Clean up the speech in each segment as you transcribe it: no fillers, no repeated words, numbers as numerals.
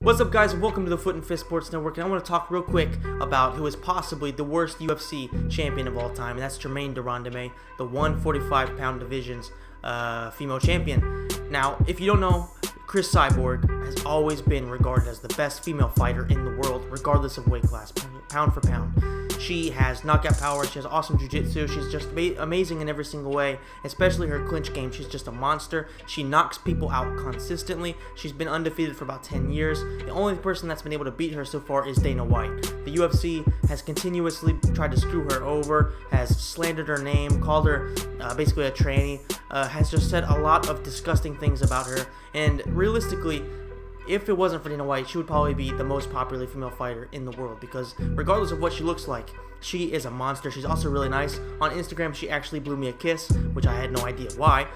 What's up, guys, and welcome to the Foot and Fist Sports Network, and I want to talk real quick about who is possibly the worst UFC champion of all time, and that's Germaine De Randamie, the 145-pound division's female champion. Now, if you don't know, Cris Cyborg has always been regarded as the best female fighter in the world, regardless of weight class, pound for pound. She has knockout power, she has awesome jiu-jitsu, she's just amazing in every single way, especially her clinch game. She's just a monster. She knocks people out consistently. She's been undefeated for about 10 years. The only person that's been able to beat her so far is Dana White. The UFC has continuously tried to screw her over, has slandered her name, called her basically a tranny, has just said a lot of disgusting things about her, and realistically, if it wasn't for Dana White, she would probably be the most popular female fighter in the world, because regardless of what she looks like, she is a monster. She's also really nice. On Instagram, she actually blew me a kiss, which I had no idea why.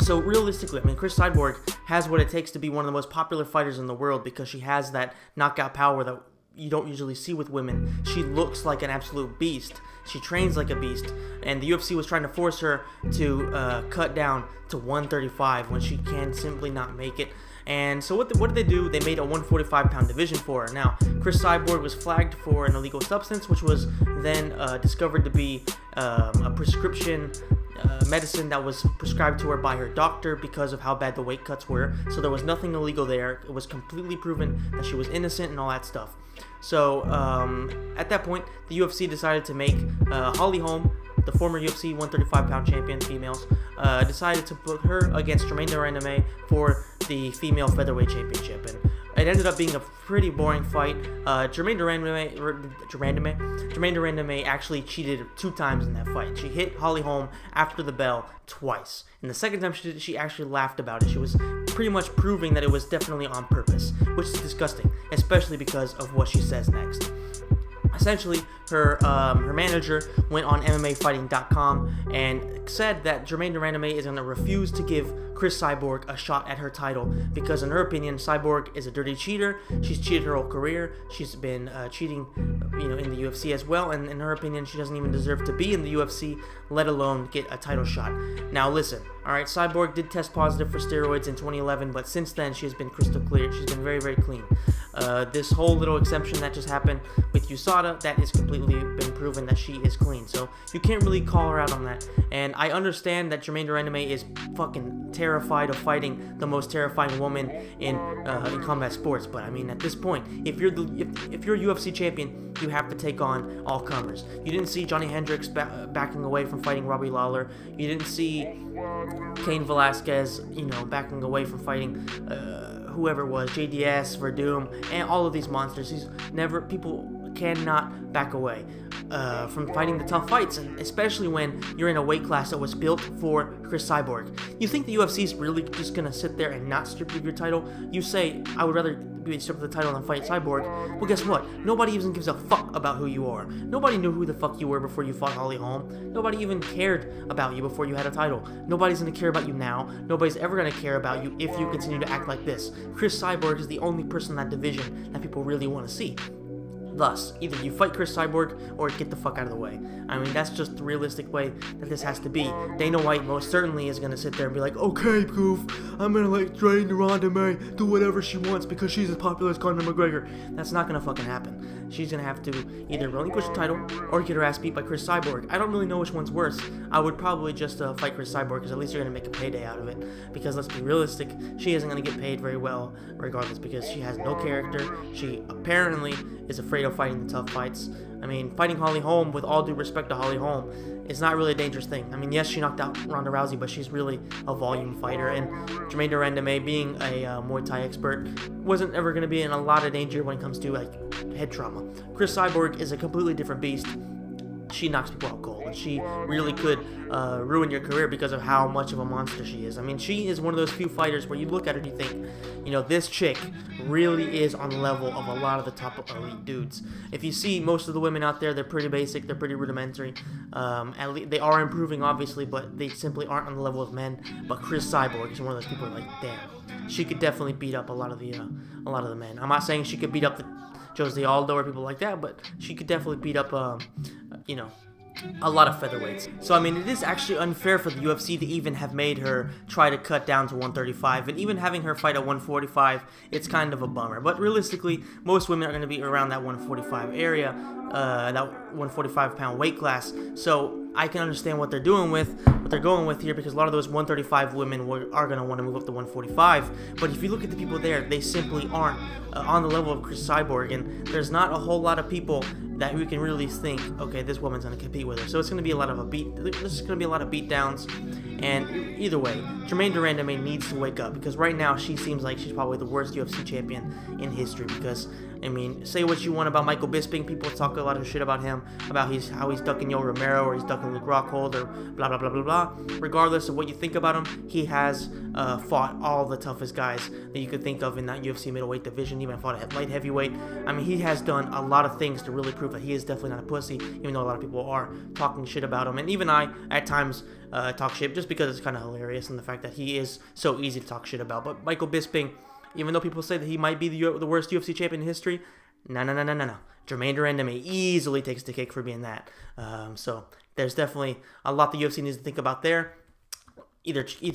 So realistically, I mean, Cris Cyborg has what it takes to be one of the most popular fighters in the world, because she has that knockout power that you don't usually see with women. She looks like an absolute beast. She trains like a beast, and the UFC was trying to force her to cut down to 135 when she can simply not make it. And so what did they do? They made a 145-pound division for her. Now, Cris Cyborg was flagged for an illegal substance, which was then discovered to be a prescription medicine that was prescribed to her by her doctor because of how bad the weight cuts were. So there was nothing illegal there. It was completely proven that she was innocent and all that stuff. So at that point, the UFC decided to make Holly Holm, the former UFC 135-pound champion, females, decided to put her against Germaine De Randamie for the Female Featherweight Championship. And it ended up being a pretty boring fight. Germaine De Randamie actually cheated 2 times in that fight. She hit Holly Holm after the bell twice. And the second time she did it, she actually laughed about it. She was pretty much proving that it was definitely on purpose, which is disgusting, especially because of what she says next. Essentially, her manager went on MMAfighting.com and said that Germaine De Randamie is going to refuse to give Cris Cyborg a shot at her title because, in her opinion, Cyborg is a dirty cheater. She's cheated her whole career. She's been cheating, in the UFC as well. And in her opinion, she doesn't even deserve to be in the UFC, let alone get a title shot. Now, listen. All right, Cyborg did test positive for steroids in 2011, but since then she has been crystal clear. She's been very, very clean. This whole little exception that just happened with USADA, that is completely been proven that she is clean. So you can't really call her out on that. And I understand that Germaine De Randamie is fucking terrified of fighting the most terrifying woman in combat sports. But I mean, at this point, if you're a UFC champion, you have to take on all comers. You didn't see Johnny Hendricks backing away from fighting Robbie Lawler. You didn't see Cain Velasquez, backing away from fighting whoever it was, JDS, Verdum, and all of these monsters. People cannot back away from fighting the tough fights, and especially when you're in a weight class that was built for Cris Cyborg. You think the UFC is really just gonna sit there and not strip you of your title? You say, I would rather be stripped of the title than fight Cyborg. Well, guess what? Nobody even gives a fuck about who you are. Nobody knew who the fuck you were before you fought Holly Holm. Nobody even cared about you before you had a title. Nobody's gonna care about you now. Nobody's ever gonna care about you if you continue to act like this. Cris Cyborg is the only person in that division that people really want to see. Thus, either you fight Cris Cyborg or get the fuck out of the way. I mean, that's just the realistic way that this has to be. Dana White most certainly is going to sit there and be like, okay, Goof, I'm going to let Germaine De Randamie do whatever she wants because she's as popular as Conor McGregor. That's not going to fucking happen. She's going to have to either relinquish the title or get her ass beat by Cris Cyborg. I don't really know which one's worse. I would probably just fight Cris Cyborg, because at least you're going to make a payday out of it. Because let's be realistic, she isn't going to get paid very well regardless, because she has no character. She apparently is afraid of fighting the tough fights. I mean, fighting Holly Holm, with all due respect to Holly Holm, is not really a dangerous thing. I mean, yes, she knocked out Ronda Rousey, but she's really a volume fighter. And Germaine De Randamie, being a Muay Thai expert, wasn't ever going to be in a lot of danger when it comes to head trauma. Cris Cyborg is a completely different beast. She knocks people out cold, and she really could ruin your career because of how much of a monster she is. I mean, she is one of those few fighters where you look at her and you think, this chick really is on the level of a lot of the top elite dudes. If you see most of the women out there, they're pretty basic, they're pretty rudimentary. At least they are improving, obviously, but they simply aren't on the level of men. But Cris Cyborg is one of those people like, damn, she could definitely beat up a lot of the men. I'm not saying she could beat up the Jose Aldo or people like that, but she could definitely beat up, a lot of featherweights. So I mean, it is actually unfair for the UFC to even have made her try to cut down to 135, and even having her fight at 145, it's kind of a bummer. But realistically, most women are going to be around that 145 area, that 145 pound weight class. So I can understand what they're going with here, because a lot of those 135 women are going to want to move up to 145. But if you look at the people there, they simply aren't on the level of Cris Cyborg, and there's not a whole lot of people that we can really think, okay, this woman's going to compete with her. So it's going to be a lot of there's going to be a lot of beat downs. And either way, Germaine De Randamie needs to wake up, because right now she seems like she's probably the worst UFC champion in history. Because, I mean, say what you want about Michael Bisping, people talk a lot of shit about him, about how he's ducking Yo Romero, or he's ducking Luke Rockhold, or blah blah blah blah blah. Regardless of what you think about him, he has fought all the toughest guys that you could think of in that UFC middleweight division. Even fought at light heavyweight. I mean, he has done a lot of things to really prove that he is definitely not a pussy, even though a lot of people are talking shit about him. And even I, at times, talk shit just because it's kind of hilarious, and the fact that he is so easy to talk shit about. But Michael Bisping, even though people say that he might be the worst UFC champion in history, no. Germaine De Randamie easily takes the cake for being that. So there's definitely a lot the UFC needs to think about there. Either she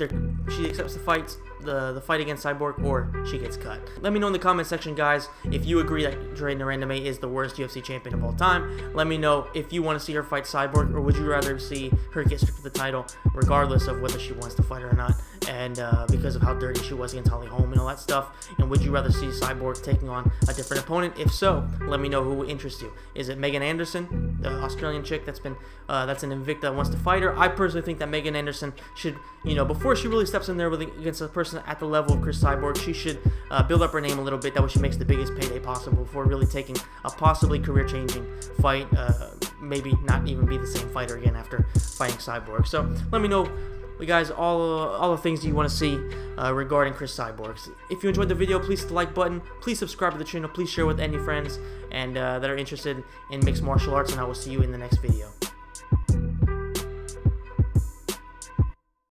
accepts the fight against Cyborg, or she gets cut. Let me know in the comment section, guys, if you agree that Germaine De Randamie is the worst UFC champion of all time. Let me know if you want to see her fight Cyborg, or would you rather see her get stripped of the title, regardless of whether she wants to fight her or not, and because of how dirty she was against Holly Holm and all that stuff. And would you rather see Cyborg taking on a different opponent? If so, let me know who would interest you. Is it Megan Anderson, the Australian chick that's an Invicta that wants to fight her? I personally think that Megan Anderson should, before she really steps in there against a person at the level of Cris Cyborg, she should build up her name a little bit. That way she makes the biggest payday possible before really taking a possibly career-changing fight. Maybe not even be the same fighter again after fighting Cyborg. So let me know, guys, all the things you want to see regarding Cris Cyborg. If you enjoyed the video, please hit the like button. Please subscribe to the channel. Please share with any friends and that are interested in mixed martial arts, and I will see you in the next video.